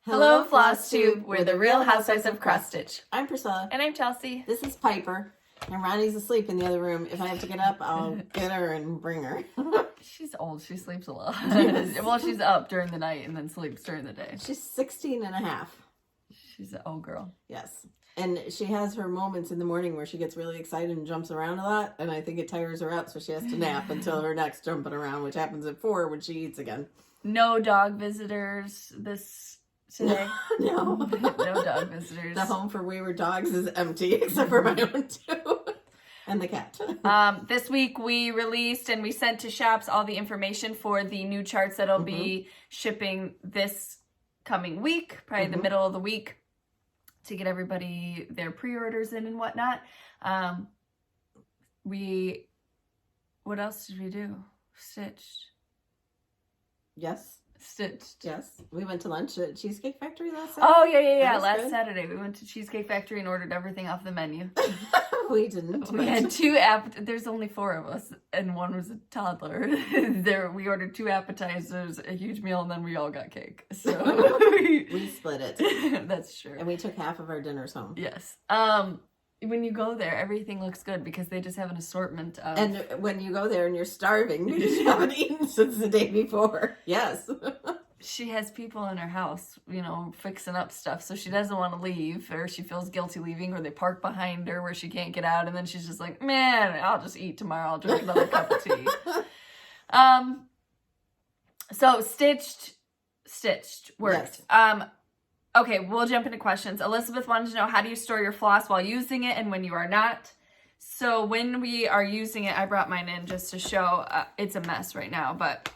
Hello, Flosstube. We're the Real Housewives of Cross Stitch. I'm Priscilla. And I'm Chelsea. This is Piper. And Ronnie's asleep in the other room. If I have to get up, I'll get her and bring her. She's old. She sleeps a lot. Yes. Well, she's up during the night and then sleeps during the day. She's 16 and a half. She's an old girl. Yes. And she has her moments in the morning where she gets really excited and jumps around a lot. And I think it tires her out, so she has to nap until her next jumping around, which happens at 4 when she eats again. No dog visitors today. No. No dog visitors. The home for wayward dogs is empty, except for my own too. And the cat. This week we released and we sent to shops all the information for the new charts that'll be shipping this coming week, probably the middle of the week, to get everybody their pre-orders in and whatnot. What else did we do? Stitched. Yes. We went to lunch at Cheesecake Factory last Saturday. Oh, yeah. Last good. Saturday we went to Cheesecake Factory and ordered everything off the menu. We didn't. We had there's only 4 of us, and one was a toddler. We ordered 2 appetizers, a huge meal, and then we all got cake. So we split it. That's true. And we took half of our dinners home. Yes. When you go there, everything looks good because they just have an assortment of... And when you go there and you're starving because you haven't eaten since the day before. Yes. She has people in her house, fixing up stuff, so she doesn't want to leave, or she feels guilty leaving, or they park behind her where she can't get out, and then she's just like, man, I'll just eat tomorrow. I'll drink another cup of tea. So stitched worked. Yes. Okay, we'll jump into questions. Elizabeth wanted to know, how do you store your floss while using it and when you are not? So when we are using it, I brought mine in just to show. It's a mess right now, but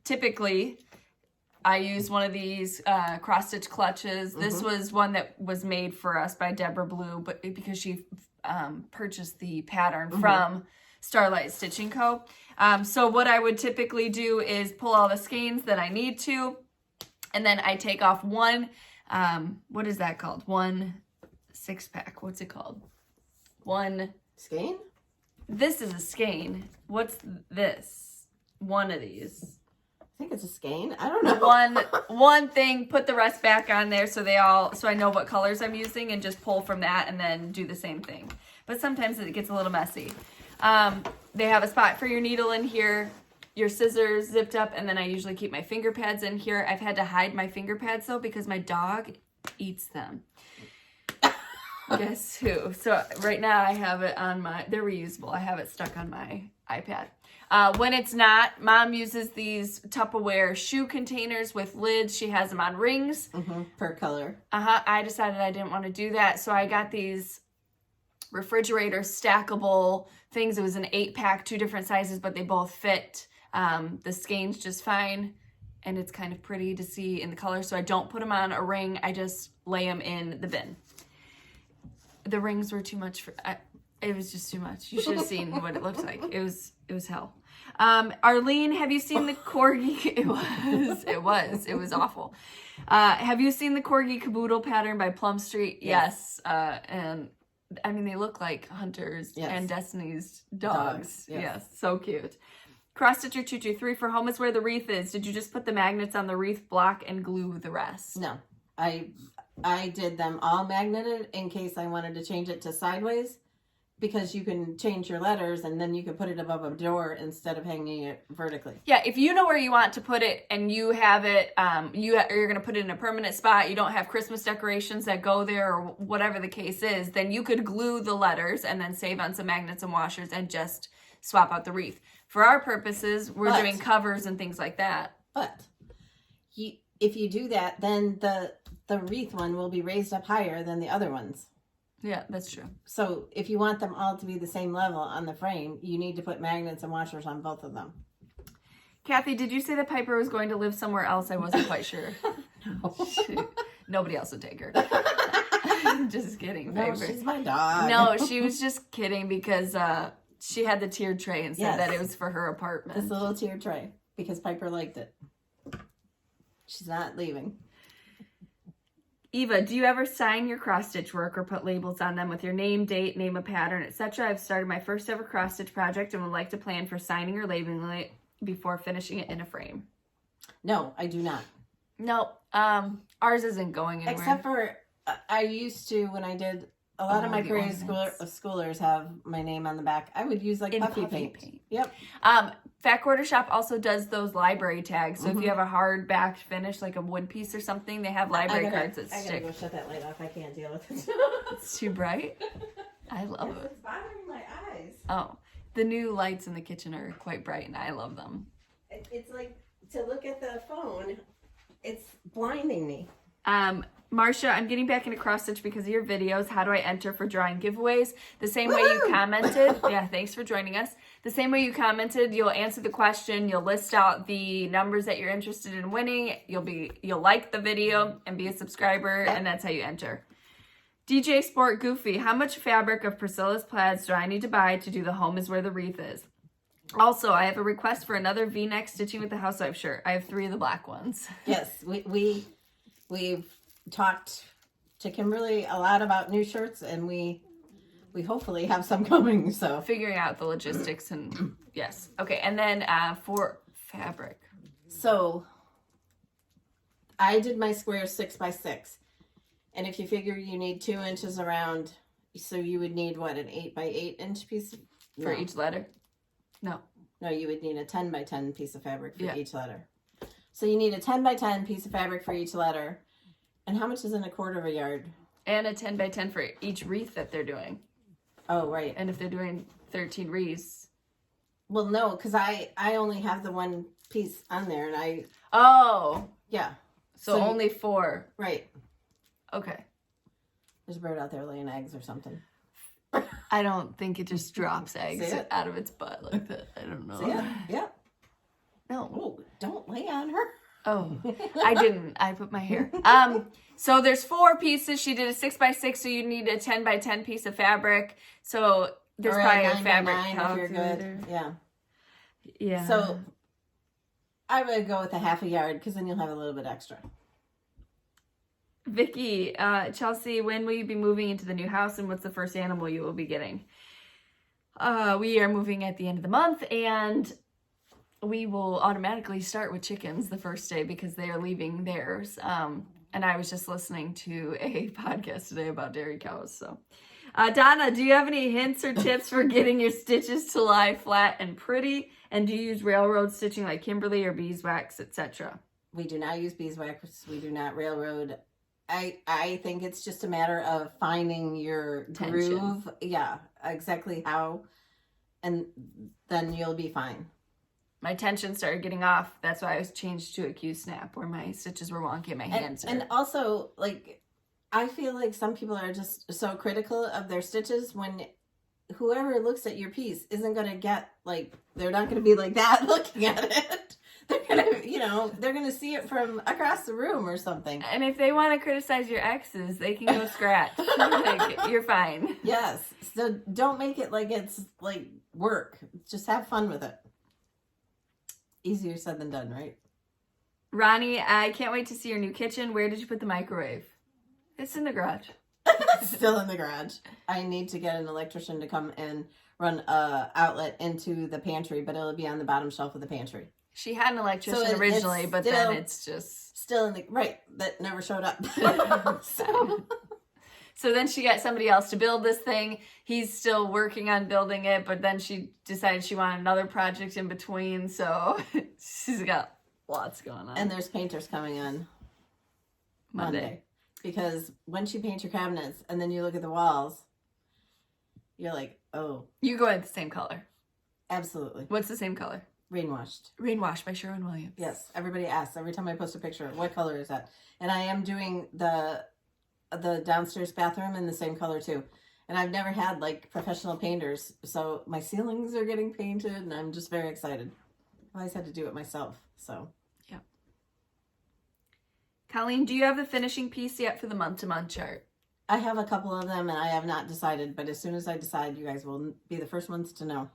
typically I use one of these cross-stitch clutches. This was one that was made for us by Deborah Blue, but because she purchased the pattern from Starlight Stitching Co. So what I would typically do is pull all the skeins that I need to, and then I take off one... what is that called? 1 6-pack. What's it called? One skein? This is a skein. What's this? One of these. I think it's a skein. I don't know. One thing, put the rest back on there so I know what colors I'm using, and just pull from that and then do the same thing. But sometimes it gets a little messy. They have a spot for your needle in here, your scissors zipped up, and then I usually keep my finger pads in here. I've had to hide my finger pads though because my dog eats them. Guess who? So right now I have it on they're reusable. I have it stuck on my iPad. When it's not, Mom uses these Tupperware shoe containers with lids. She has them on rings. Per color. I decided I didn't want to do that, so I got these refrigerator stackable things. It was an 8-pack, 2 different sizes, but they both fit. The skeins just fine, and it's kind of pretty to see in the color, so I don't put them on a ring. I just lay them in the bin. The rings were too much it was just too much. You should have seen what it looked like. It was hell. Arlene, have you seen the corgi? It was awful. Have you seen the corgi caboodle pattern by Plum Street? Yes. And I mean, they look like Hunter's and Destiny's dogs. Yes, so cute. Cross Stitcher 223, for home is where the wreath is. Did you just put the magnets on the wreath block and glue the rest? No, I did them all magneted in case I wanted to change it to sideways, because you can change your letters and then you can put it above a door instead of hanging it vertically. Yeah, if you know where you want to put it and you have it, you're going to put it in a permanent spot, you don't have Christmas decorations that go there or whatever the case is, then you could glue the letters and then save on some magnets and washers and just swap out the wreath. For our purposes, we're doing covers and things like that. But if you do that, then the wreath one will be raised up higher than the other ones. Yeah, that's true. So if you want them all to be the same level on the frame, you need to put magnets and washers on both of them. Kathy, did you say that Piper was going to live somewhere else? I wasn't quite sure. No. Nobody else would take her. Just kidding, No, Piper. she's my dog. No, she was just kidding because she had the tiered tray and said that it was for her apartment. This little tiered tray, because Piper liked it. She's not leaving. Eva, do you ever sign your cross-stitch work or put labels on them with your name, date, name of pattern, etc.? I've started my first ever cross-stitch project and would like to plan for signing or labeling it before finishing it in a frame. No, I do not. No, Ours isn't going anywhere. Except for, I used to, when I did, a lot of my the grade ornaments. schoolers have my name on the back. I would use like In puffy puffy paint. paint. Yep. Fat Quarter Shop also does those library tags. So if Mhm. you have a hard backed finish, like a wood piece or something, they have library cards that I gotta stick. go shut that light off. I can't deal with it. It's too bright. I love it. It's bothering my eyes. Oh, the new lights in the kitchen are quite bright, and I love them. It's like, to look at the phone, it's blinding me. Marcia, I'm getting back into cross stitch because of your videos. How do I enter for drawing giveaways? The same way you commented. Yeah, thanks for joining us. The same way you commented, you'll answer the question. You'll list out the numbers that you're interested in winning. You'll like the video and be a subscriber, and that's how you enter. DJ Sport Goofy, how much fabric of Priscilla's plaids do I need to buy to do the home is where the wreath is? Also, I have a request for another V-neck stitching with the Housewives shirt. I have 3 of the black ones. Yes, we've talked to Kimberly a lot about new shirts, and we hopefully have some coming. So Figuring out the logistics and yes. Okay, and then for fabric. So I did my square 6x6, and if you figure you need 2 inches around, so you would need what, an 8x8 inch piece For each letter? No, you would need a 10x10 piece of fabric for Yeah. each letter. So you need a 10x10 piece of fabric for each letter. And how much is in a quarter of a yard? and a 10x10 for each wreath that they're doing. Oh, right. And if they're doing 13 wreaths. Well, no, because I only have the one piece on there, and Oh, yeah. so only 4. Right. Okay. There's a bird out there laying eggs or something. I don't think it just drops eggs See it? out of its butt like that. I don't know. So yeah. No. Oh, don't lay on her. Oh, I didn't. I put my hair. So there's 4 pieces. She did a 6x6, so you need a 10x10 piece of fabric. So there's Or probably a 9x9 fabric if you're calculator. good. Yeah. Yeah. So I would go with a half a yard, because then you'll have a little bit extra. Vicky, Chelsea, when will you be moving into the new house, and what's the first animal you will be getting? We are moving at the end of the month, and we will automatically start with chickens the first day because they are leaving theirs. And I was just listening to a podcast today about dairy cows. So, Donna, do you have any hints or tips for getting your stitches to lie flat and pretty? And do you use railroad stitching like Kimberly or beeswax, etc.? We do not use beeswax. We do not railroad. I think it's just a matter of finding your Tension. groove. Yeah, exactly how. And then you'll be fine. My tension started getting off. That's why I was changed to a Q-snap where my stitches were wonky and my hands And also, like, I feel like some people are just so critical of their stitches when whoever looks at your piece isn't going to get, like, they're not going to be like that looking at it. They're going to, they're going to see it from across the room or something. And if they want to criticize your exes, they can go scratch. Like, you're fine. Yes. So don't make it like it's, like, work. Just have fun with it. Easier said than done, right? Ronnie, I can't wait to see your new kitchen. Where did you put the microwave? It's in the garage. Still in the garage. I need to get an electrician to come and run a outlet into the pantry, but it'll be on the bottom shelf of the pantry. She had an electrician So originally, it's but still- then it's just... Still in the, right, that never showed up. So then she got somebody else to build this thing. He's still working on building it, but then she decided she wanted another project in between, so she's got lots going on. And there's painters coming on Monday. Because once you paint your cabinets and then you look at the walls, you're like, oh. You go with the same color. Absolutely. What's the same color? Rainwashed. Rainwash by Sherwin-Williams. Yes. Everybody asks every time I post a picture, what color is that? And I am doing the downstairs bathroom in the same color too. And I've never had like professional painters. So my ceilings are getting painted and I'm just very excited. I always had to do it myself. So. Yeah. Colleen, do you have the finishing piece yet for the month-to-month chart? I have a couple of them and I have not decided, but as soon as I decide, you guys will be the first ones to know.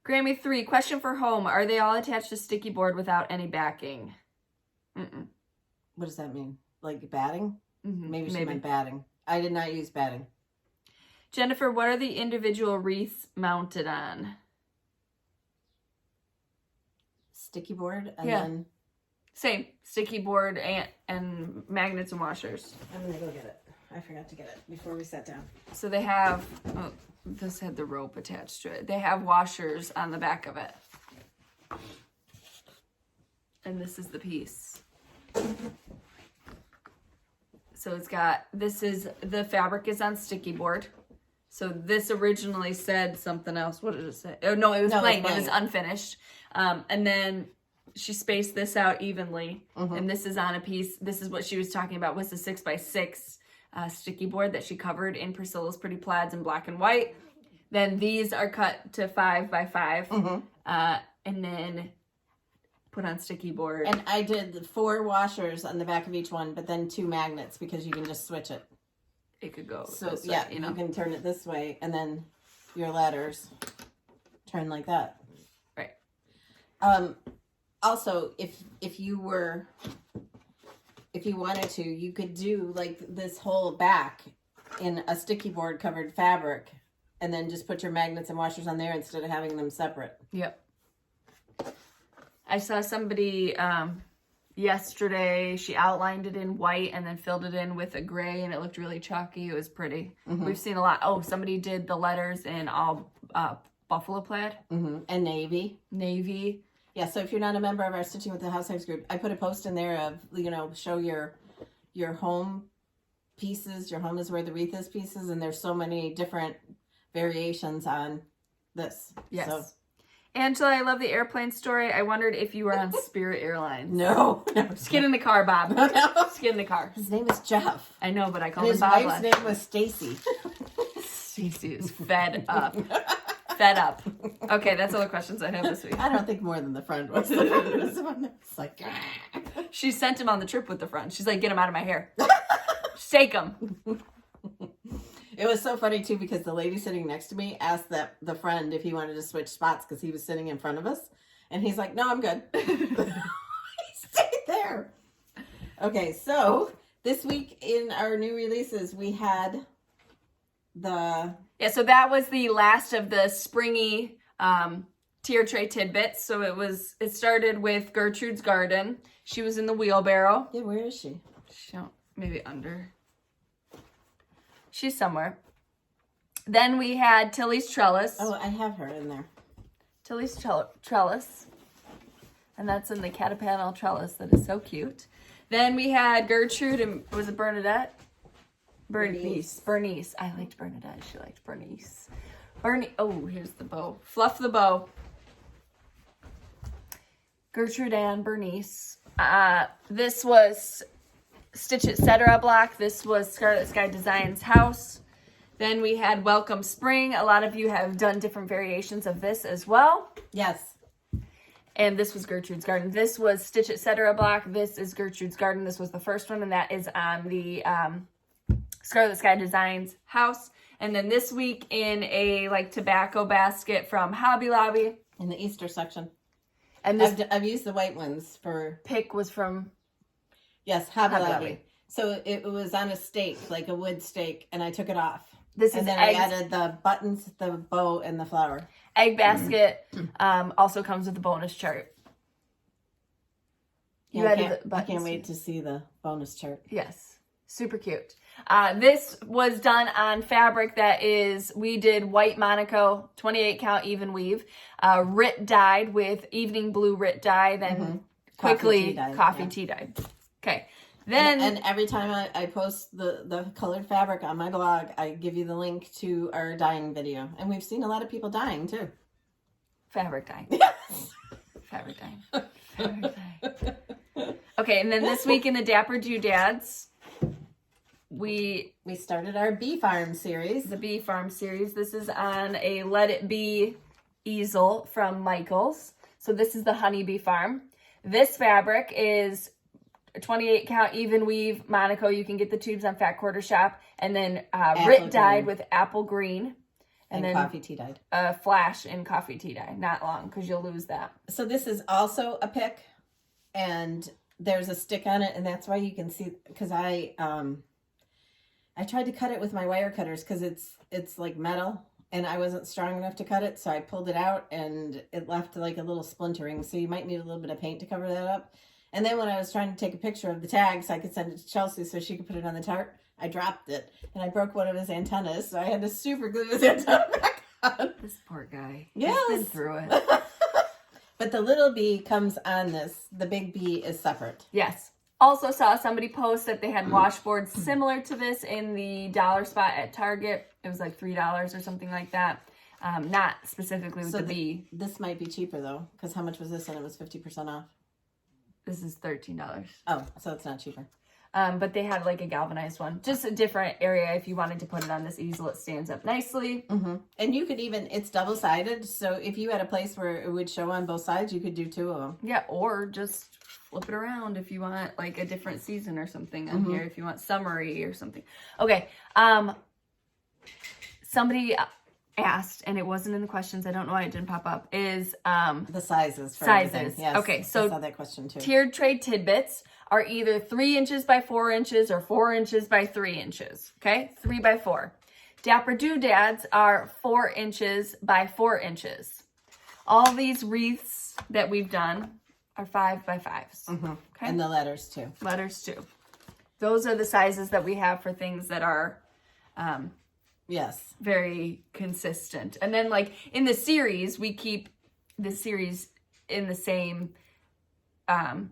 Grammy 3, question for home. Are they all attached to sticky board without any backing? Mm-mm. What does that mean? Like batting? Mm-hmm. Maybe she meant batting. I did not use batting. Jennifer, what are the individual wreaths mounted on? Sticky board and Yeah. then Same. Sticky board and magnets and washers. I'm going to go get it. I forgot to get it before we sat down. So they have, oh, this had the rope attached to it. They have washers on the back of it. And this is the piece. So it's got, the fabric is on sticky board. So this originally said something else. What did it say? Oh, no, it was plain. It was unfinished. And then she spaced this out evenly. And this is on a piece. This is what she was talking about, was the 6x6 sticky board that she covered in Priscilla's Pretty Plaids in black and white. Then these are cut to 5x5. And then put on sticky board. And I did 4 washers on the back of each one, but then 2 magnets because you can just switch it. It could go So this yeah, way, you know. you can turn it this way, and then your ladders turn like that. Right. Also, if you wanted to, you could do like this whole back in a sticky board covered fabric, and then just put your magnets and washers on there instead of having them separate. Yep. I saw somebody yesterday, she outlined it in white and then filled it in with a gray, and it looked really chalky. It was pretty. We've seen a lot. Oh, somebody did the letters in all buffalo plaid. And navy. Yeah, so if you're not a member of our Stitching with the Housewives group, I put a post in there of, show your home pieces. Your home is where the wreath is pieces, and there's so many different variations on this. Yes. So. Angela, I love the airplane story. I wondered if you were on Spirit Airlines. No. Just get in the car, Bob. No. Just get in the car. His name is Jeff. I know, but I call And him his Bob. wife's name was Stacy. Stacy is fed up. Fed up. Okay, that's all the questions I have this week. I don't think more than the friend was. It's like, She sent him on the trip with the friend. She's like, get him out of my hair. Shake him. It was so funny too because the lady sitting next to me asked the friend if he wanted to switch spots because he was sitting in front of us, and he's like, "No, I'm good." He stayed there. Okay, so this week in our new releases, we had so that was the last of the springy tier tray tidbits. So it started with Gertrude's Garden. She was in the wheelbarrow. Yeah, where is she? Maybe under. She's somewhere. Then we had Tilly's Trellis. Oh, I have her in there. Tilly's Trellis. And that's in the Catapanel Trellis. That is so cute. Then we had Gertrude and, was it Bernadette? Bernice. I liked Bernadette. She liked Bernice. Oh, here's the bow. Fluff the bow. Gertrude and Bernice. This was Stitch Etc. block. This was Scarlet Sky Designs house. Then we had Welcome Spring. A lot of you have done different variations of this as well. Yes. And this was Gertrude's Garden. This was Stitch Etc. block. This is Gertrude's Garden. This was the first one, and that is on the Scarlet Sky Designs house. And then this week in a tobacco basket from Hobby Lobby. In the Easter section. And this I've used the white ones for... pick was from... Yes, Hobby Lobby. So it was on a stake, like a wood stake, and I took it off. And then I added the buttons, the bow, and the flower. Egg basket also comes with a bonus chart. I can't wait to see the bonus chart. Yes, super cute. This was done on fabric we did white Monaco, 28 count even weave, Rit dyed with evening blue Rit dye, then quickly coffee tea dyed. Okay. Then and every time I post the colored fabric on my blog, I give you the link to our dyeing video. And we've seen a lot of people dyeing too. Fabric dyeing. Yes. Fabric dyeing. Fabric dyeing. Okay, and then this week in the Dapper Doodads, we started our Bee Farm series. The Bee Farm series. This is on a Let It Be easel from Michaels. So this is the Honeybee Farm. This fabric is 28 count even weave Monaco. You can get the tubes on Fat Quarter Shop. And then Rit dyed with apple green. And then coffee tea dyed. Flash in coffee tea dye. Not long because you'll lose that. So this is also a pick. And there's a stick on it. And that's why you can see, because I tried to cut it with my wire cutters because it's like metal. And I wasn't strong enough to cut it. So I pulled it out and it left like a little splintering. So you might need a little bit of paint to cover that up. And then when I was trying to take a picture of the tag so I could send it to Chelsea so she could put it on the tart, I dropped it and I broke one of his antennas. So I had to super glue his antenna back on. This poor guy. Yes. He's been through it. But the little bee comes on this. The big bee is separate. Yes. Also saw somebody post that they had washboards similar to this in the dollar spot at Target. It was like $3 or something like that. Not specifically with the bee. This might be cheaper though, because how much was this? And it was 50% off. This is $13. Oh, so it's not cheaper. But they had like a galvanized one. Just a different area if you wanted to put it on this easel. It stands up nicely. Mm-hmm. And you could even, it's double-sided. So if you had a place where it would show on both sides, you could do 2 of them. Yeah, or just flip it around if you want like a different season or something on here. If you want summery or something. Okay. Somebody asked, and it wasn't in the questions, I don't know why it didn't pop up, is the sizes for sizes. everything. Yes, okay, so I saw that question too. Tiered tray tidbits are either 3 inches by 4 inches or 4 inches by 3 inches. Okay, 3 by 4. Dapper doodads are 4 inches by 4 inches. All these wreaths that we've done are 5 by 5s. Okay, And the letters too. Letters too. Those are the sizes that we have for things that are yes, very consistent. And then like in the series, we keep the series in the same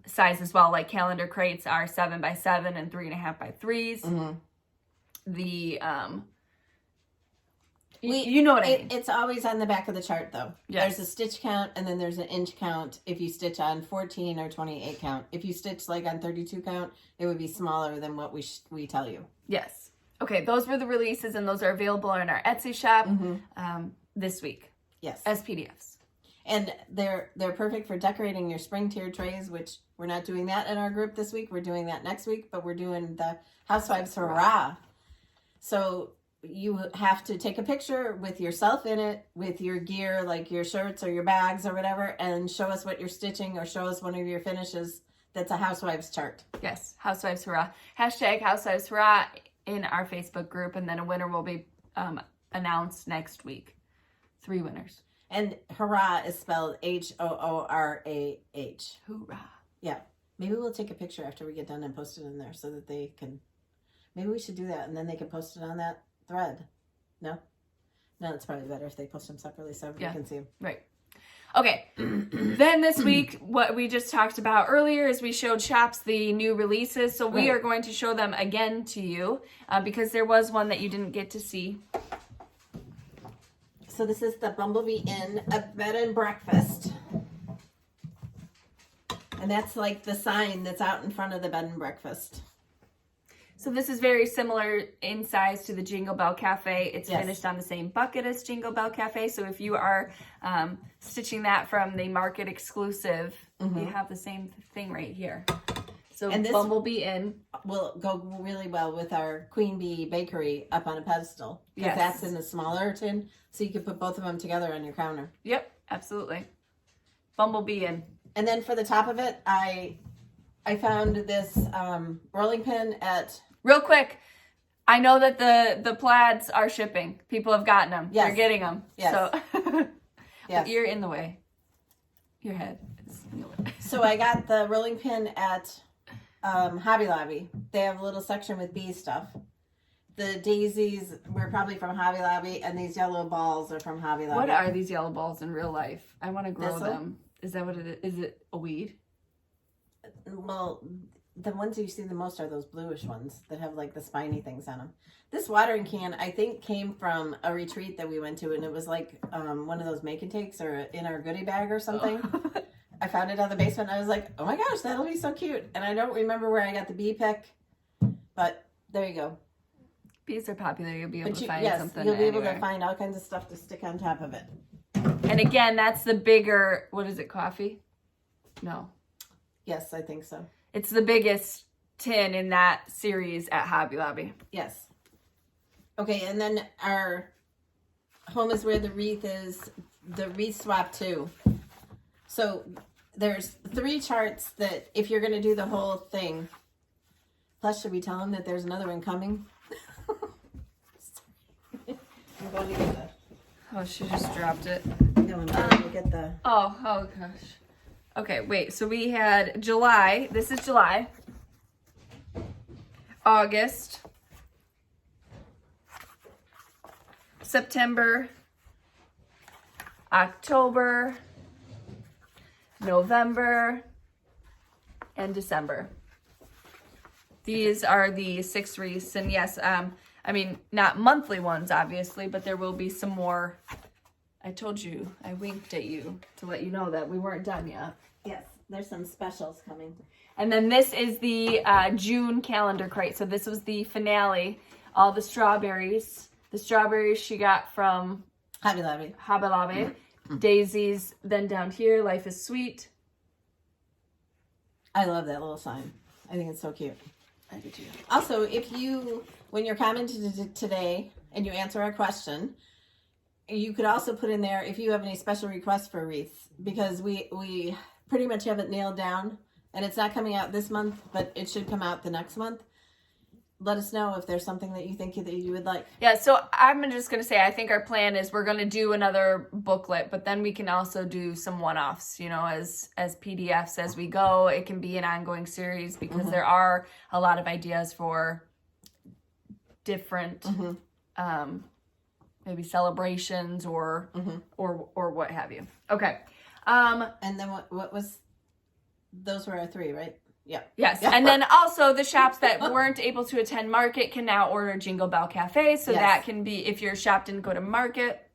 size as well. Like calendar crates are 7 by 7 and 3.5 by 3s. The you know what I mean. It's always on the back of the chart though. Yes. There's a stitch count and then there's an inch count if you stitch on 14 or 28 count. If you stitch like on 32 count, it would be smaller than what we tell you. Yes. Okay, those were the releases and those are available in our Etsy shop this week. Yes. As PDFs. And they're perfect for decorating your spring tier trays, which we're not doing that in our group this week. We're doing that next week, but we're doing the Housewives Hurrah. So you have to take a picture with yourself in it, with your gear, like your shirts or your bags or whatever, and show us what you're stitching or show us one of your finishes that's a Housewives chart. Yes, Housewives Hurrah. Hashtag Housewives Hurrah in our Facebook group, and then a winner will be announced next week. 3 winners. And hurrah is spelled Hoorah. Hoorah. Yeah. Maybe we'll take a picture after we get done and post it in there so that they can... Maybe we should do that, and then they can post it on that thread. No? No, it's probably better if they post them separately so everybody can see them. Right. Okay. Then this week, what we just talked about earlier is we showed shops the new releases. So we are going to show them again to you because there was one that you didn't get to see. So this is the Bumble Bee Inn, a bed and breakfast. And that's like the sign that's out in front of the bed and breakfast. So this is very similar in size to the Jingle Bell Cafe. It's finished on the same bucket as Jingle Bell Cafe. So if you are stitching that from the market exclusive, you have the same thing right here. So and this Bumble Bee Inn will go really well with our Queen Bee Bakery up on a pedestal. Because that's in the smaller tin. So you can put both of them together on your counter. Yep, absolutely. Bumble Bee Inn. And then for the top of it, I found this rolling pin at... Real quick, I know that the plaids are shipping. People have gotten them. Yes. They're getting them. Yes. So yes. You're in the way. Your head is in the way. So I got the rolling pin at Hobby Lobby. They have a little section with bee stuff. The daisies were probably from Hobby Lobby, and these yellow balls are from Hobby Lobby. What are these yellow balls in real life? I want to grow Thistle? them. Is that what it is? Is it a weed? Well, the ones you see the most are those bluish ones that have like the spiny things on them. This watering can, I think, came from a retreat that we went to, and it was like one of those make and takes or in our goodie bag or something. Oh. I found it out of the basement, and I was like, oh my gosh, that'll be so cute. And I don't remember where I got the bee pick, but there you go. Bees are popular. You'll be able to find something. You'll be able to find all kinds of stuff to stick on top of it. And again, that's the bigger, what is it, coffee? No. Yes, I think so. It's the biggest tin in that series at Hobby Lobby. Yes. Okay, and then our home is where the wreath is, the wreath swap too. So there's 3 charts that if you're going to do the whole thing. Plus, should we tell them that there's another one coming? I'm going to get Oh, she just dropped it. No, I'm going to get the... Oh gosh. Okay, wait. So we had July. This is July. August. September. October. November. And December. These are the 6 wreaths. And yes, I mean, not monthly ones, obviously, but there will be some more. I told you, I winked at you to let you know that we weren't done yet. Yes, there's some specials coming. And then this is the June calendar crate. So this was the finale. All the strawberries. The strawberries she got from Hobby Lobby. Hobby Lobby. Daisies. Then down here, Life is Sweet. I love that little sign. I think it's so cute. I do too. Also, when you're commenting today and you answer our question, you could also put in there if you have any special requests for wreaths, because we pretty much have it nailed down, and it's not coming out this month, but it should come out the next month. Let us know if there's something that you think that you would like. Yeah, so I'm just going to say, I think our plan is we're going to do another booklet, but then we can also do some one-offs, you know, as PDFs as we go. It can be an ongoing series because there are a lot of ideas for different maybe celebrations or what have you. Okay. And then what was, those were our 3, right? Yeah. Yes. Yeah. And then also the shops that weren't able to attend market can now order Jingle Bell Cafe. So that can be, if your shop didn't go to market.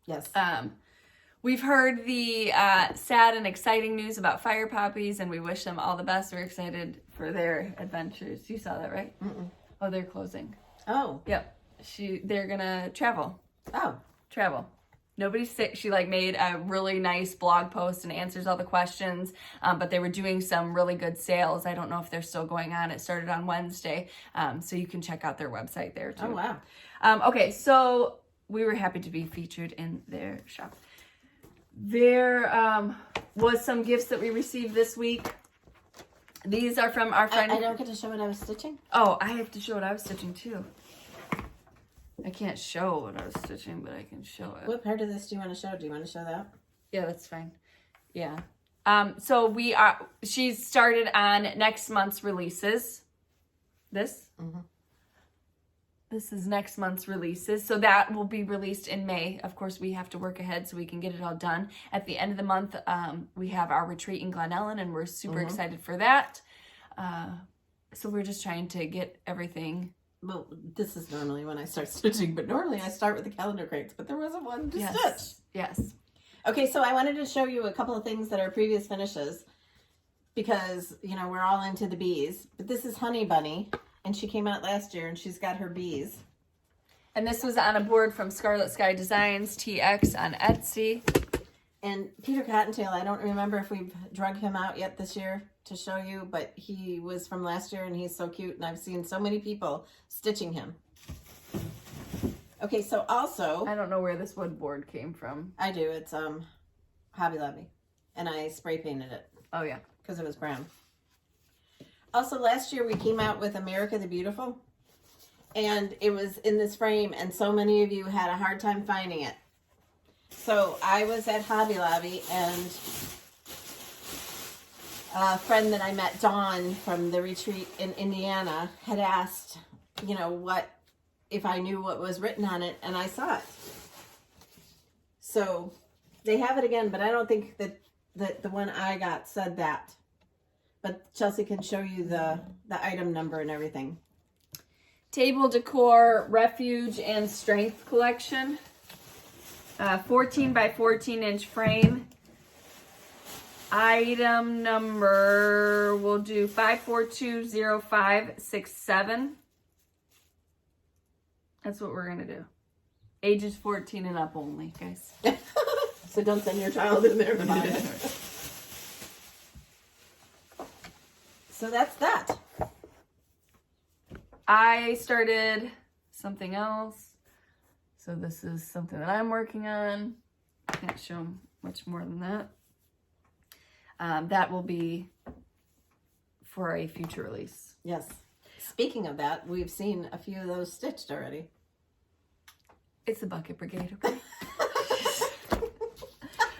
Yes. We've heard the sad and exciting news about Fire Poppies, and we wish them all the best. We're excited for their adventures. You saw that, right? Mm-mm. Oh, they're closing. Oh. Yep. They're gonna travel. Oh. Travel. Nobody's sick. She made a really nice blog post and answers all the questions, but they were doing some really good sales. I don't know if they're still going on. It started on Wednesday, so you can check out their website there too. Oh, wow. Okay, so we were happy to be featured in their shop. There was some gifts that we received this week. These are from our friend. I don't get to show what I was stitching? Oh, I have to show what I was stitching too. I can't show what I was stitching, but I can show it. What part of this do you want to show? Do you want to show that? Yeah, that's fine. Yeah. So she's started on next month's releases. This? Mm-hmm. This is next month's releases. So that will be released in May. Of course, we have to work ahead so we can get it all done. At the end of the month, we have our retreat in Glen, Ellyn, and we're super excited for that. So we're just trying to get everything. Well, this is normally when I start stitching, but normally I start with the calendar crates, but there wasn't one to stitch. Yes. Okay, so I wanted to show you a couple of things that are previous finishes because, you know, we're all into the bees. But this is Honey Bunny, and she came out last year, and she's got her bees. And this was on a board from Scarlet Sky Designs, TX on Etsy. And Peter Cottontail, I don't remember if we've drug him out yet this year to show you, but he was from last year, and he's so cute, and I've seen so many people stitching him. Okay, so also... I don't know where this wood board came from. I do. It's Hobby Lobby, and I spray painted it. Oh, yeah. Because it was brown. Also, last year we came out with America the Beautiful, and it was in this frame, and so many of you had a hard time finding it. So I was at Hobby Lobby, and a friend that I met, Dawn, from the retreat in Indiana, had asked, you know, if I knew what was written on it, and I saw it. So they have it again, but I don't think that the one I got said that. But Chelsea can show you the item number and everything. Table Decor Refuge and Strength Collection. 14 by 14 inch frame. Item number, we'll do 5420567. That's what we're going to do. Ages 14 and up only, guys. So don't send your child in there to buy it. So that's that. I started something else. So this is something that I'm working on. Can't show much more than that. That will be for a future release. Yes. Speaking of that, we've seen a few of those stitched already. It's the Bucket Brigade, okay?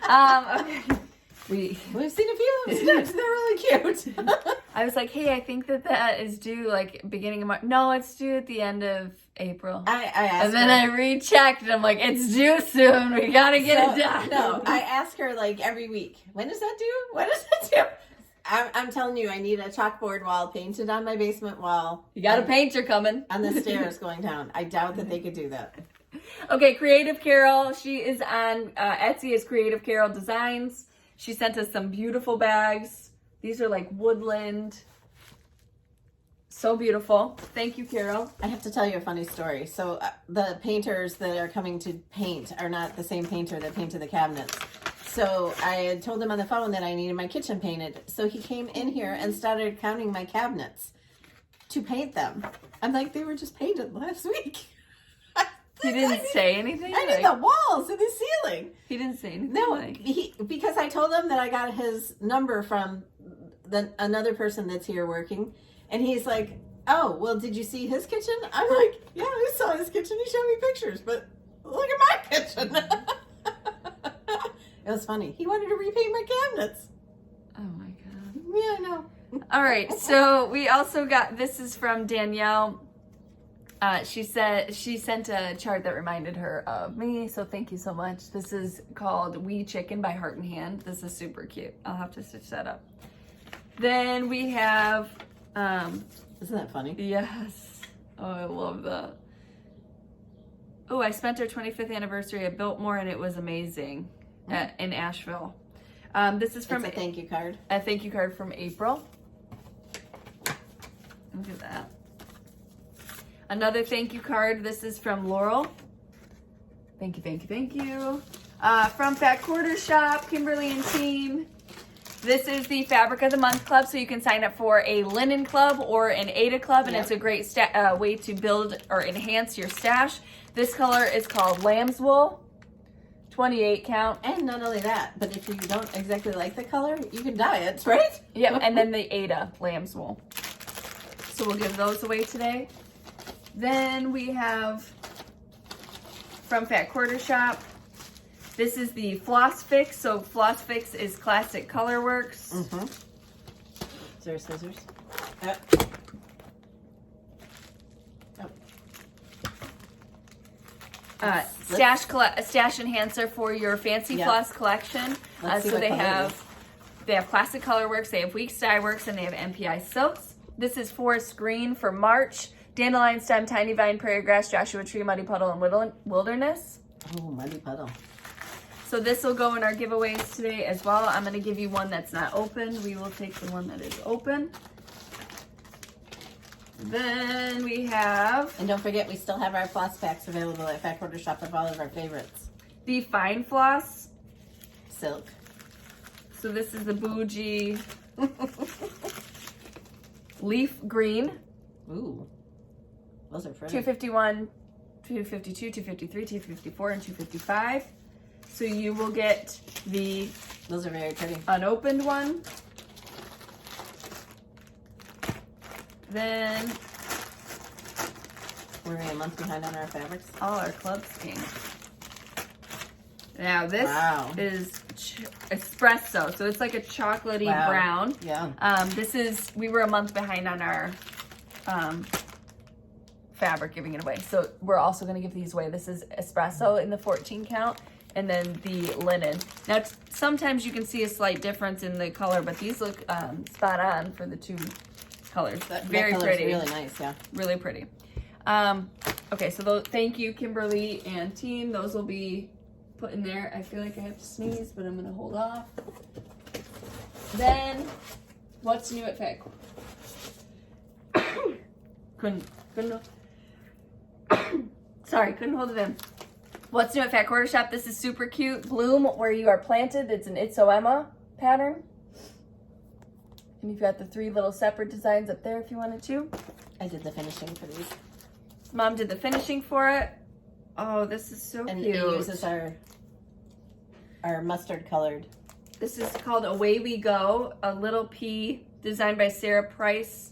Okay. We've seen a few of them. They're really cute. I was like, hey, I think that is due like beginning of March. No, it's due at the end of April. I asked and then her. I rechecked and I'm like, it's due soon. We gotta get it done. No, I ask her like every week, when is that due? When is that due? I'm telling you, I need a chalkboard wall painted on my basement wall. You got a painter coming. On the stairs going down. I doubt that they could do that. Okay, Creative Carol. She is on Etsy as Creative Carol Designs. She sent us some beautiful bags. These are like woodland. So beautiful. Thank you, Carol. I have to tell you a funny story. So the painters that are coming to paint are not the same painter that painted the cabinets. So I had told him on the phone that I needed my kitchen painted. So he came in here and started counting my cabinets to paint them. I'm like, they were just painted last week. He didn't say anything? I need the walls and the ceiling. He didn't say anything? No, because I told him that I got his number from another person that's here working. And he's like, oh, well, did you see his kitchen? I'm like, yeah, I saw his kitchen. He showed me pictures, but look at my kitchen. It was funny. He wanted to repaint my cabinets. Oh my God. Yeah, I know. All right. So we also got, this is from Danielle. She said she sent a chart that reminded her of me. So thank you so much. This is called We Chicken by Heart and Hand. This is super cute. I'll have to stitch that up. Then we have, Isn't that funny? yes. Oh, I love that. Oh, I spent our 25th anniversary at Biltmore and it was amazing. In Asheville. This is from it's a thank you card. A thank you card from April. Look at that. Another thank you card. This is from Laurel. Thank you, thank you, thank you. From Fat Quarter Shop, Kimberly and team. This is the Fabric of the Month Club, so you can sign up for a linen club or an Ada club, and it's a great way to build or enhance your stash. This color is called Lamb's Wool. 28 count. And not only that, but if you don't exactly like the color, you can dye it, right? Yep, and then the Ada Lamb's Wool. So we'll give those away today. Then we have from Fat Quarter Shop. This is the Floss Fix. So Floss Fix is classic color works. Mm-hmm. Is there scissors? Stash enhancer for your fancy floss collection. So they have classic color works, they have Weeks dye works, and they have MPI silks. This is Forest Green for March. Dandelion stem, tiny vine, prairie grass, Joshua tree, muddy puddle, and wilderness. Oh, muddy puddle. So this will go in our giveaways today as well. I'm going to give you one that's not open. We will take the one that is open. Then we have... And don't forget, we still have our Floss Packs available at Fat Quarter Shop of all of our favorites. the Fine Floss Silk. So this is the Bougie Leaf Green. Ooh. Those are pretty. 251, 252, 253, 254, and 255. So you will get the... Those are very pretty. Unopened one. Then... We're a month behind on our fabrics. all our club skeins. Now this is espresso, so it's like a chocolatey brown. Yeah. This is, we were a month behind on our fabric giving it away. So we're also gonna give these away. This is espresso in the 14 count, and then the linen. Now sometimes you can see a slight difference in the color, but these look spot on for the two colors. Very pretty. Really nice, yeah. Really pretty. Okay, so thank you, Kimberly and team. Those will be put in there. I feel like I have to sneeze, but I'm gonna hold off. Then, what's new at Fat? couldn't couldn't hold it in. What's new at Fat Quarter Shop? This is super cute. Bloom where you are planted. It's an It's Emma pattern. And you've got the 3 little separate designs up there if you wanted to. I did the finishing for these. Mom did the finishing for it. Oh, this is so and cute. And it uses our mustard colored. This is called Away We Go, a little pea designed by Sarah Price.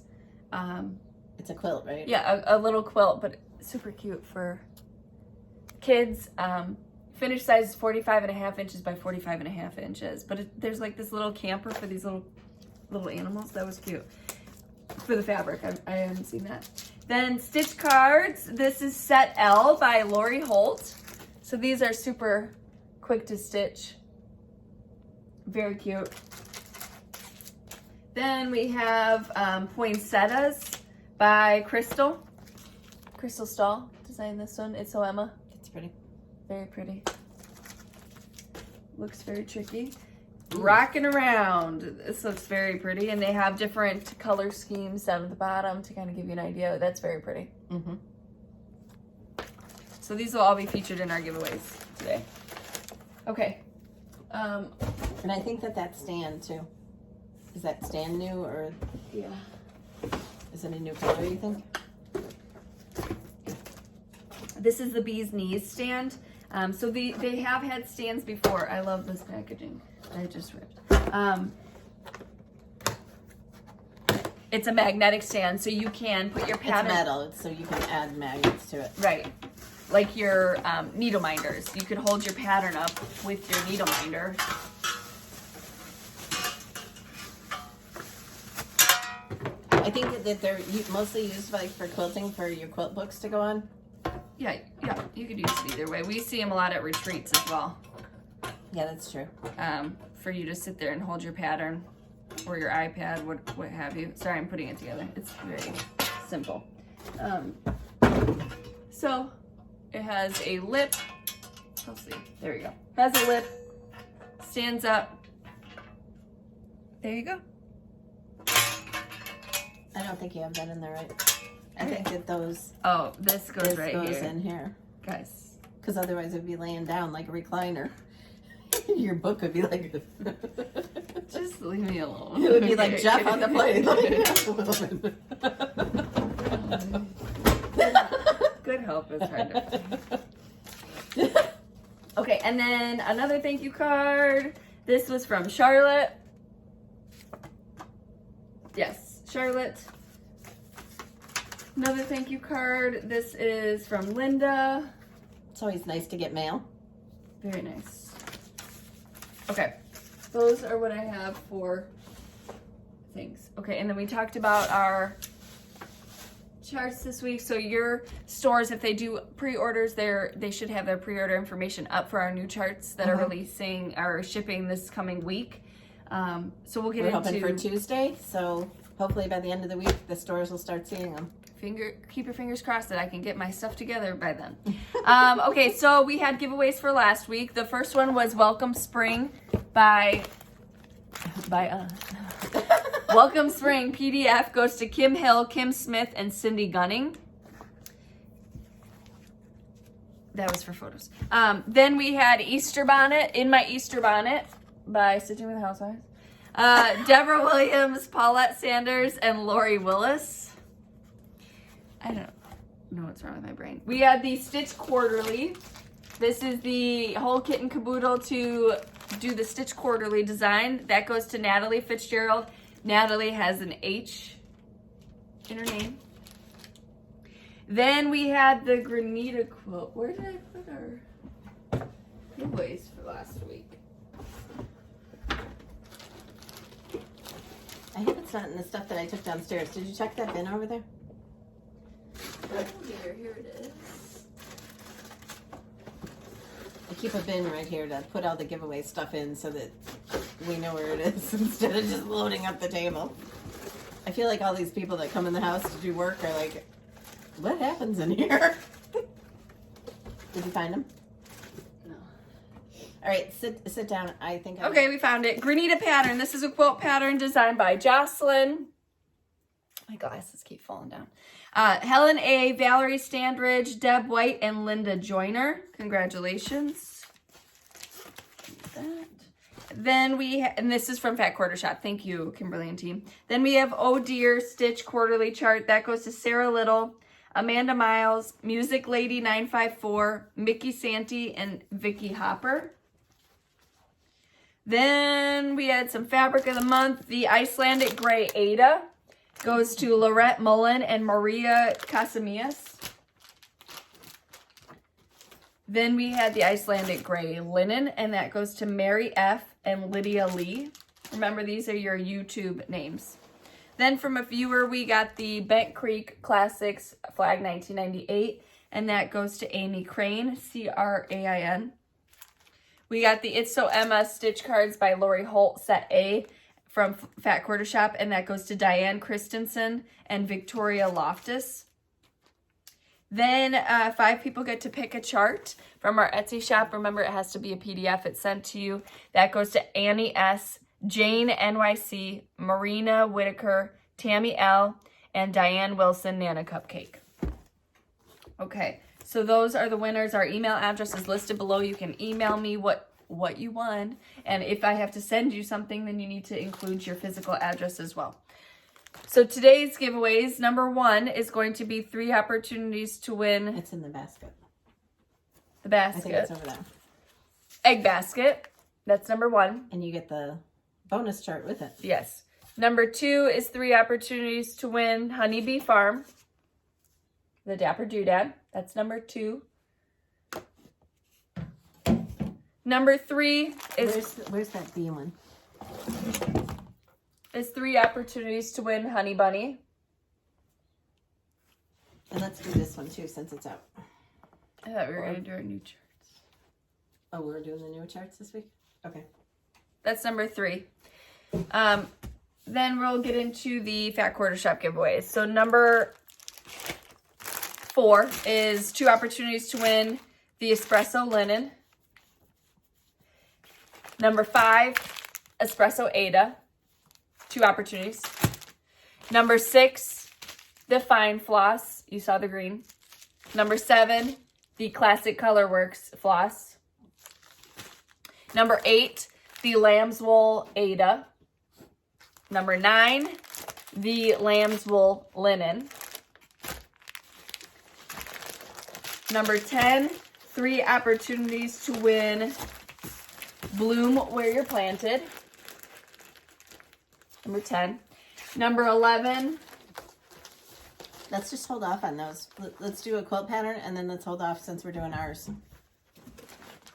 It's a quilt, right? Yeah, a little quilt, but super cute for kids. finished size is 45.5 inches by 45.5 inches. But there's like this little camper for these little animals. That was cute. For the fabric, I haven't seen that. Then stitch cards. This is set L by Lori Holt. So these are super quick to stitch. Very cute. Then we have Poinsettias by Crystal Stahl designed this one. It's so Emma. It's pretty. Very pretty. Looks very tricky. Rocking Around. This looks very pretty, and they have different color schemes down at the bottom to kind of give you an idea. That's very pretty. Mm-hmm. So these will all be featured in our giveaways today. Okay. And I think that stand too. Is that stand new, or Yeah. is it a new color, you think? This is the Bee's Knees stand. So they have had stands before. I love this packaging. I just ripped. It's a magnetic stand, so you can put your pattern. It's metal, so you can add magnets to it. Right. Like your needle minders. You could hold your pattern up with your needle minder. I think that they're mostly used like for quilting, for your quilt books to go on. Yeah, you could use it either way. We see them a lot at retreats as well. Yeah, that's true. For you to sit there and hold your pattern or your iPad, what have you. Sorry, I'm putting it together. It's very simple. So it has a lip. Let's see. There you go. Has a lip. Stands up. There you go. I don't think you have that in there, right? I think that those. Oh, this goes right goes here. in here. Guys. Because otherwise it'd be laying down like a recliner. Your book would be like this. Just leave me alone. It would be like Jeff on the plane. Good help is hard to find. Okay, and then another thank you card. This was from Charlotte. Yes, Charlotte. Another thank you card. This is from Linda. It's always nice to get mail. Very nice. Okay, those are what I have for things. Okay, and then we talked about our charts this week. So your stores, if they do pre-orders, they should have their pre-order information up for our new charts that are releasing or shipping this coming week. So we'll get We're into hoping for Tuesday, so hopefully by the end of the week the stores will start seeing them. Keep your fingers crossed that I can get my stuff together by then. Okay, so we had giveaways for last week. The first one was Welcome Spring by Welcome Spring PDF goes to Kim Hill, Kim Smith, and Cindy Gunning. That was for photos. Then we had Easter Bonnet, In My Easter Bonnet by Stitching with Housewives. Deborah Williams, Paulette Sanders, and Lori Willis. I don't know what's wrong with my brain. We had the Stitch Quarterly. This is the whole kit and caboodle to do the Stitch Quarterly design. That goes to Natalie Fitzgerald. Natalie has an H in her name. Then we had the Granita Quilt. Where did I put our giveaways for last week? I hope it's not in the stuff that I took downstairs. Did you check that bin over there? Here it is. I keep a bin right here to put all the giveaway stuff in so that we know where it is instead of just loading up the table. I feel like all these people that come in the house to do work are like, what happens in here? Did you find them? No. All right, sit down. I think Okay, we found it. Granita pattern. This is a quilt pattern designed by Jocelyn. My glasses keep falling down. Helen A., Valerie Standridge, Deb White, and Linda Joyner. Congratulations. Then and this is from Fat Quarter Shop. Thank you, Kimberly and team. Then we have Oh Dear Stitch Quarterly Chart. That goes to Sarah Little, Amanda Miles, Music Lady 954, Mickey Santee, and Vicky Hopper. Then we had some Fabric of the Month. The Icelandic Gray Ada goes to Lorette Mullen and Maria Casamillas. Then we had the Icelandic Gray Linen, and that goes to Mary F. and Lydia Lee. Remember, these are your YouTube names. Then from a viewer, we got the Bent Creek Classics Flag 1998, and that goes to Amy Crane, C-R-A-I-N. We got the It's So Emma Stitch Cards by Lori Holt, Set A, from Fat Quarter Shop, and that goes to Diane Christensen and Victoria Loftus. Then 5 people get to pick a chart from our Etsy shop. Remember, it has to be a PDF. It's sent to you. That goes to Annie S., Jane NYC, Marina Whitaker, Tammy L., and Diane Wilson, Nana Cupcake. Okay, so those are the winners. Our email address is listed below. You can email me what you won. And if I have to send you something, then you need to include your physical address as well. So today's giveaways, number 1 is going to be 3 opportunities to win. It's in the basket. The basket. I think it's over there. Egg basket. That's number 1. And you get the bonus chart with it. Yes. Number 2 is 3 opportunities to win Honeybee Farm. The Dapper Doodad. That's number 2. Number 3 is... Where's that B one? Is 3 opportunities to win Honey Bunny. And let's do this one too, since it's out. I thought we were going to do our new charts. Oh, we're doing the new charts this week? Okay. That's number 3. Then we'll get into the Fat Quarter Shop giveaways. So number 4 is 2 opportunities to win the Espresso Linen. Number 5, Espresso Ada. 2 opportunities. Number 6, the Fine Floss. You saw the green. Number 7, the Classic Colorworks Floss. Number 8, the Lamb's Wool Ada. Number 9, the Lamb's Wool Linen. Number 10, 3 opportunities to win Bloom Where You're Planted. Number 10. Number 11. Let's just hold off on those. Let's do a quilt pattern, and then let's hold off since we're doing ours.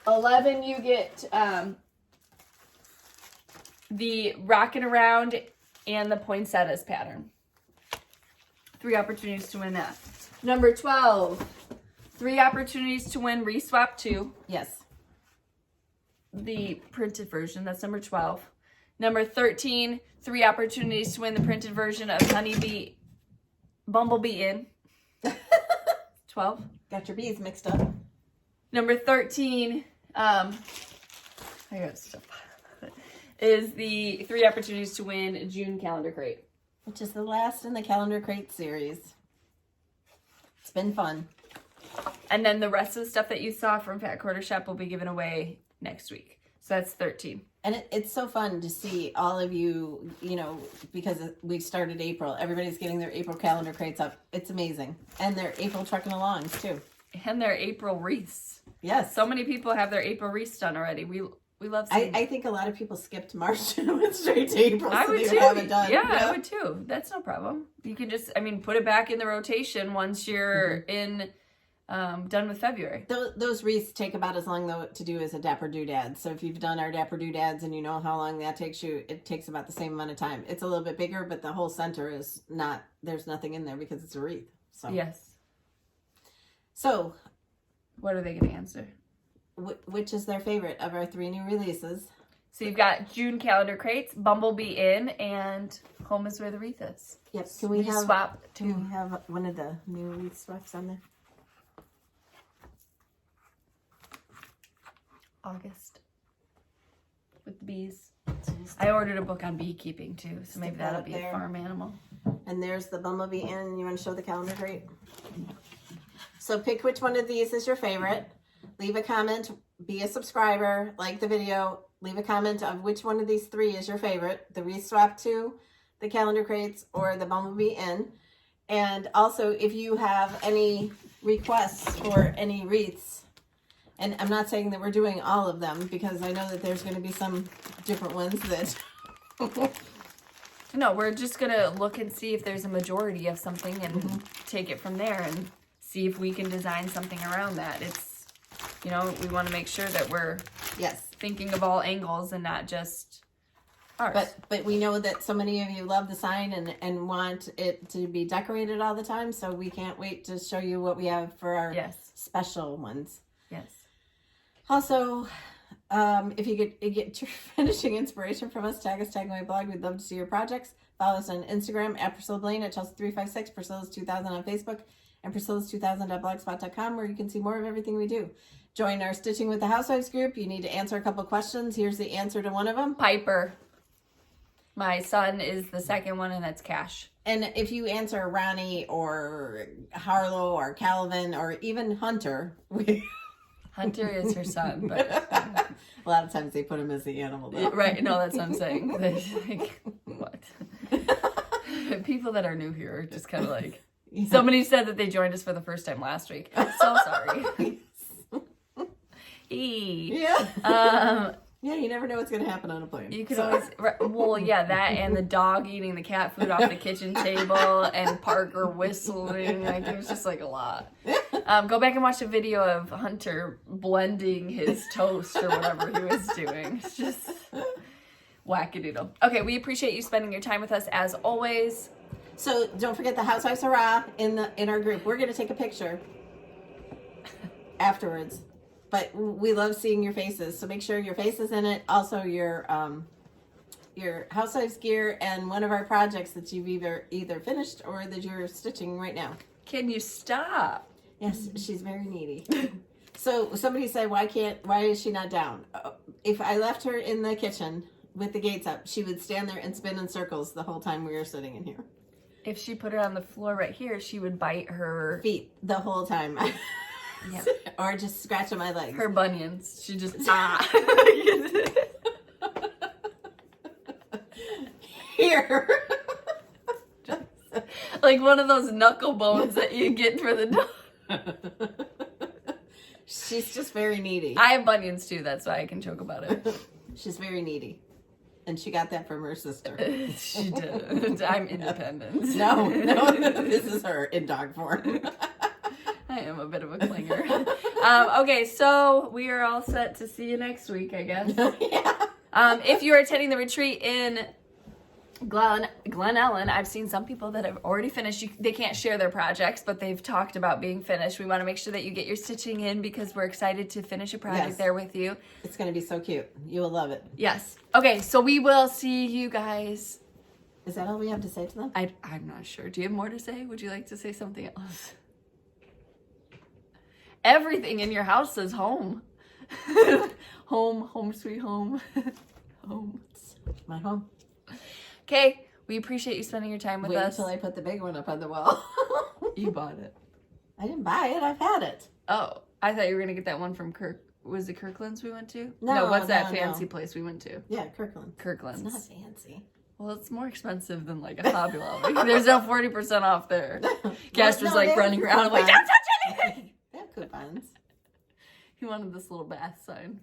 11, you get the Rockin' Around and the Poinsettias pattern. 3 opportunities to win that. Number 12, 3 opportunities to win Reswap 2. Yes. The printed version. That's number 12. Number 13, 3 opportunities to win the printed version of Bumble Bee in. 12. Got your bees mixed up. Number 13, I got stuff. Is the 3 opportunities to win June Calendar Crate. Which is the last in the Calendar Crate series. It's been fun. And then the rest of the stuff that you saw from Fat Quarter Shop will be given away next week. So that's 13. And it's so fun to see all of you, because we started April. Everybody's getting their April calendar crates up. It's amazing. And their April trucking alongs, too. And their April wreaths. Yes. So many people have their April wreaths done already. We love seeing I think a lot of people skipped March and went straight to April. I so would they too. have it done. Yeah, I would too. That's no problem. You can just, put it back in the rotation once you're done with February. Those wreaths take about as long though to do as a Dapper Doodad. So if you've done our Dapper Doodads and you know how long that takes you, it takes about the same amount of time. It's a little bit bigger, but the whole center is not, there's nothing in there because it's a wreath. So yes. So what are they going to answer? Which is their favorite of our 3 new releases? So you've got June Calendar Crates, Bumble Bee in, and Home is Where the Wreath Is. Yep. Can we swap? Can we have one of the new wreath swaps on there? August with the bees. I ordered a book on beekeeping too, so maybe that'll be a farm animal. And there's the Bumblebee in. You want to show the calendar crate? So pick which one of these is your favorite. Leave a comment, be a subscriber, like the video, leave a comment of which one of these 3 is your favorite. The Wreath Swap 2, the calendar crates, or the Bumblebee in. And also if you have any requests for any wreaths, and I'm not saying that we're doing all of them because I know that there's going to be some different ones that... No, we're just going to look and see if there's a majority of something and take it from there and see if we can design something around that. It's, You know, we want to make sure that we're thinking of all angles and not just ours. But we know that so many of you love the sign and want it to be decorated all the time, so we can't wait to show you what we have for our special ones. Yes. Also, if you get your finishing inspiration from us, tag my blog. We'd love to see your projects. Follow us on Instagram at Priscilla Blaine, at Chelsea356, Priscilla's 2000 on Facebook, and Priscilla's2000.blogspot.com, where you can see more of everything we do. Join our Stitching with the Housewives group. You need to answer a couple questions. Here's the answer to one of them. Piper. My son is the second one, and that's Cash. And if you answer Ronnie or Harlow or Calvin or even Hunter, Hunter is her son, but a lot of times they put him as the animal, though. Right? No, that's what I'm saying. Like, what? People that are new here are just kind of like. Yeah. Somebody said that they joined us for the first time last week. So sorry. Yeah. Yeah, you never know what's going to happen on a plane. You could always, well, yeah, that and the dog eating the cat food off the kitchen table and Parker whistling. Like, there's just like a lot. Go back and watch a video of Hunter blending his toast or whatever he was doing. It's just wackadoodle. Okay, we appreciate you spending your time with us as always. So don't forget the Housewives Hurrah in our group. We're going to take a picture afterwards. But we love seeing your faces, so make sure your face is in it. Also, your Housewives gear and one of our projects that you've either finished or that you're stitching right now. Can you stop? Yes, she's very needy. So somebody said, why is she not down? If I left her in the kitchen with the gates up, she would stand there and spin in circles the whole time we were sitting in here. If she put it on the floor right here, she would bite her feet the whole time. Yeah. Or just scratch on my legs. Her bunions. She just Here. Like one of those knuckle bones that you get for the dog. She's just very needy. I have bunions too, that's why I can joke about it. She's very needy. And she got that from her sister. She did. I'm independent. No, this is her in dog form. I am a bit of a clinger. Okay, so we are all set to see you next week, I guess. Yeah. If you're attending the retreat in Glen, Ellyn, I've seen some people that have already finished. They can't share their projects, but they've talked about being finished. We want to make sure that you get your stitching in because we're excited to finish a project there with you. It's going to be so cute. You will love it. Yes. Okay, so we will see you guys. Is that all we have to say to them? I'm not sure. Do you have more to say? Would you like to say something else? Everything in your house says home. Home, sweet home. Home. My home. Okay, we appreciate you spending your time with us. Wait until I put the big one up on the wall. You bought it. I didn't buy it. I've had it. Oh, I thought you were going to get that one from Was it Kirkland's we went to? No, what's that fancy place we went to? Yeah, Kirkland's. Kirkland's. It's not fancy. Well, it's more expensive than like a Hobby Lobby. There's no 40% off there. Cash was like running around. I'm like, don't touch anything! They have coupons. He wanted this little bath sign.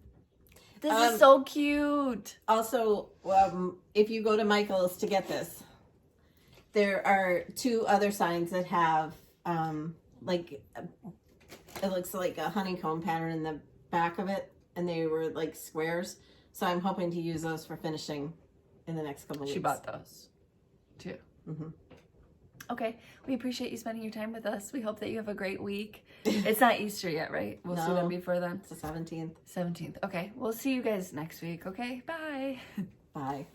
This is so cute. Also, if you go to Michael's to get this, there are 2 other signs that have like it looks like a honeycomb pattern in the back of it, and they were like squares. So I'm hoping to use those for finishing in the next couple weeks. She bought those too. Mm-hmm. Okay, we appreciate you spending your time with us. We hope that you have a great week. It's not Easter yet, right? We'll see them before then. It's the 17th. 17th. Okay, we'll see you guys next week, okay? Bye. Bye.